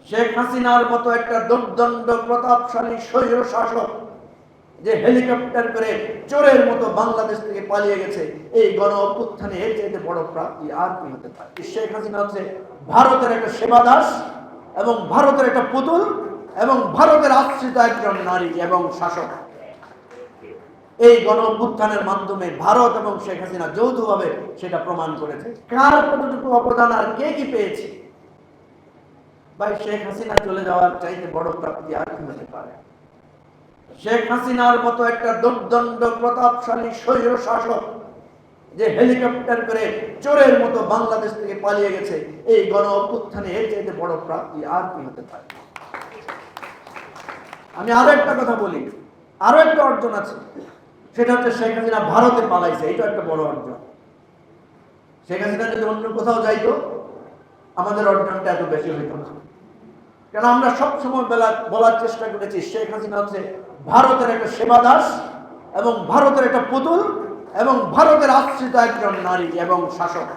শেখ হাসিনার মতো একটা দুর্দণ্ড প্রতাপশালী স্বৈর শাসক যে হেলিকপ্টার করে চোরের মতো বাংলাদেশ থেকে পালিয়ে গেছে, এই গণ অভ্যুত্থানে এর চাইতে বড় প্রাপ্তি আর কি হতে পারে? শেখ হাসিনা হচ্ছে ভারতের একটা সেবাদাস এবং ভারতের একটা পুতুল এবং ভারতের আশ্রিত একজন নারী এবং শাসক। এই গণ অভ্যুত্থানের মাধ্যমে ভারত এবং শেখ হাসিনা যৌথভাবে সেটা প্রমাণ করেছে কার কতটুকু অবদান আর কে কি পেয়েছে। ভাই, শেখ হাসিনা চলে যাওয়ার চাইতে বড় প্রাপ্তি আর কি হতে পারে? শেখ হাসিনার মতো একটা দুর্দণ্ড প্রতাপশালী স্বৈর শাসক যে হেলিকপ্টার করে চোরের মতো বাংলাদেশ থেকে পালিয়ে গেছে, এই গণ অভ্যুত্থানে এর চাইতে বড় প্রাপ্তি আর কি হতে পারে? আমি আরো একটা কথা বলি, আরো একটা অর্জন আছে, সেটা হচ্ছে শেখ হাসিনা ভারতে পালাইছে। এটা একটা বড় অর্জন। শেখ হাসিনা যদি অন্য কোথাও যাইতো, আমাদের অর্জনটা এত বেশি হইত না। কেন আমরা সবসময় বলার চেষ্টা করেছি শেখ হাসিনা হচ্ছে ভারতের একটা সেবাদাস এবং ভারতের একটা পুতুল এবং ভারতের আশ্রিত একজন নারী এবং শাসক।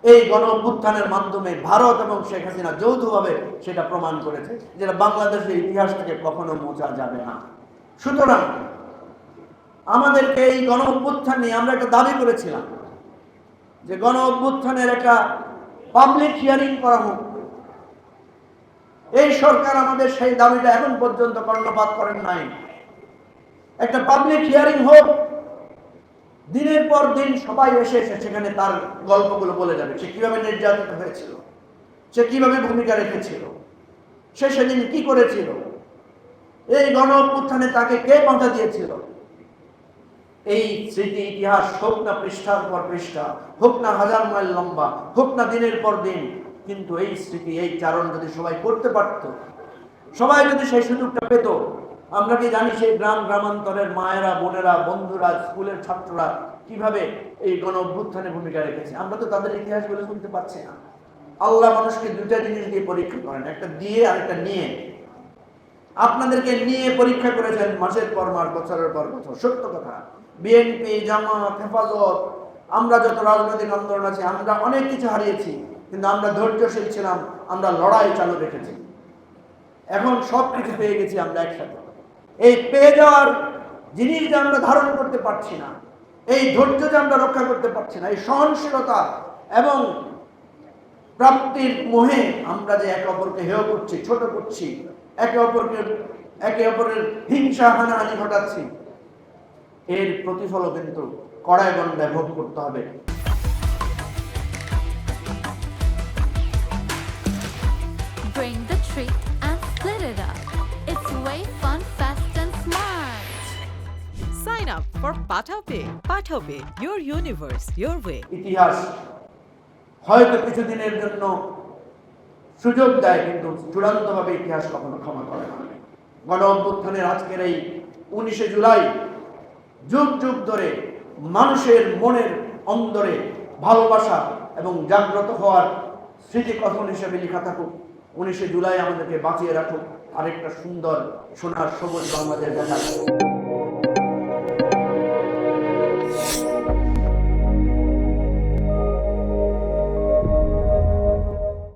এই গণ অভ্যুত্থানের মাধ্যমে ভারত এবং শেখ হাসিনা যৌথভাবে সেটা প্রমাণ করেছে, যেটা বাংলাদেশের ইতিহাস থেকে কখনো মোছা যাবে না। সুতরাং আমাদেরকে এই গণ অভ্যুত্থান নিয়ে আমরা একটা দাবি করেছিলাম যে গণ অভ্যুত্থানের একটা পাবলিক হিয়ারিং করা হোক। এই সরকার আমাদের সেই দাবিটা এখন পর্যন্ত কর্ণপাত করেন নাই। একটা পাবলিক হিয়ারিং হোক, দিনের পর দিন সবাই এসে সেখানে তার গল্পগুলো বলে যাবে, সে কিভাবে নির্যাতিত হয়েছিল, সে কিভাবে ভূমিকা রেখেছিল, সে সেদিন কি করেছিল, এই গণ অভ্যুত্থানে তাকে কে বাধা দিয়েছিল। এই স্মৃতি ইতিহাস হোক না পৃষ্ঠার পর পৃষ্ঠা, হোক না হাজার মাইল লম্বা, হোক না দিনের পর দিন, কিন্তু এই স্মৃতি, এই চারণ যদি সবাই করতে পারত, সবাই যদি সেই সুযোগটা পেত, আমরা কি জানি সেই গ্রামান্তরের মায়েরা, বোনেরা, বন্ধুরা, স্কুলের ছাত্ররা কিভাবে এই গণ অভ্যুত্থানে ভূমিকা রেখেছে। আমরা তো তাদের ইতিহাসগুলো শুনতে পাচ্ছি না। আল্লাহ মানুষকে দুটা জিনিস দিয়ে পরীক্ষা করেন, একটা দিয়ে আর একটা নিয়ে। আপনাদেরকে নিয়ে পরীক্ষা করেছেন মাসের পর মাস, বছরের পর বছর। সত্য কথা, বিএনপি, জামাত, হেফাজত, আমরা যত রাজনৈতিক আন্দোলন আছে, আমরা অনেক কিছু হারিয়েছি, কিন্তু আমরা ধৈর্যশীল ছিলাম, আমরা লড়াই চালু রেখেছি। এখন সব কিছু পেয়ে গেছি আমরা একসাথে। এই পেয়ে যাওয়ার জিনিস যে আমরা ধারণ করতে পারছি না, এই ধৈর্য যে আমরা রক্ষা করতে পারছি না, এই সহনশীলতা এবং প্রাপ্তির মোহে আমরা যে একে অপরকে হেয় করছি, ছোট করছি, একে অপরের হিংসা হানাহানি ঘটাচ্ছি, এর প্রতিফলও কিন্তু কড়ায় গণ্ডায় ভোগ করতে হবে। Bring the treat and split it up. It's way fun, fast and smart. Sign up for PathaPay. PathaPay, your universe, your way. ইতিহাস হয়তো কিছুদিনের জন্য সুযোগ দেয়, কিন্তু চূড়ান্তভাবে ইতিহাস কখনো ক্ষমা করে না। গণ অভ্যুত্থানের আজকের এই 19শে জুলাই যুগ যুগ ধরে মানুষের মনের অন্তরে ভালোবাসা এবং জাগ্রত হওয়ার স্মৃতিকথন হিসেবে লেখা থাকুক। 19শে জুলাই আমাদেরকে বাঁচিয়ে রাখুক, আরেকটা সুন্দর সোনার সবুজ বাংলাদেশ দেখা।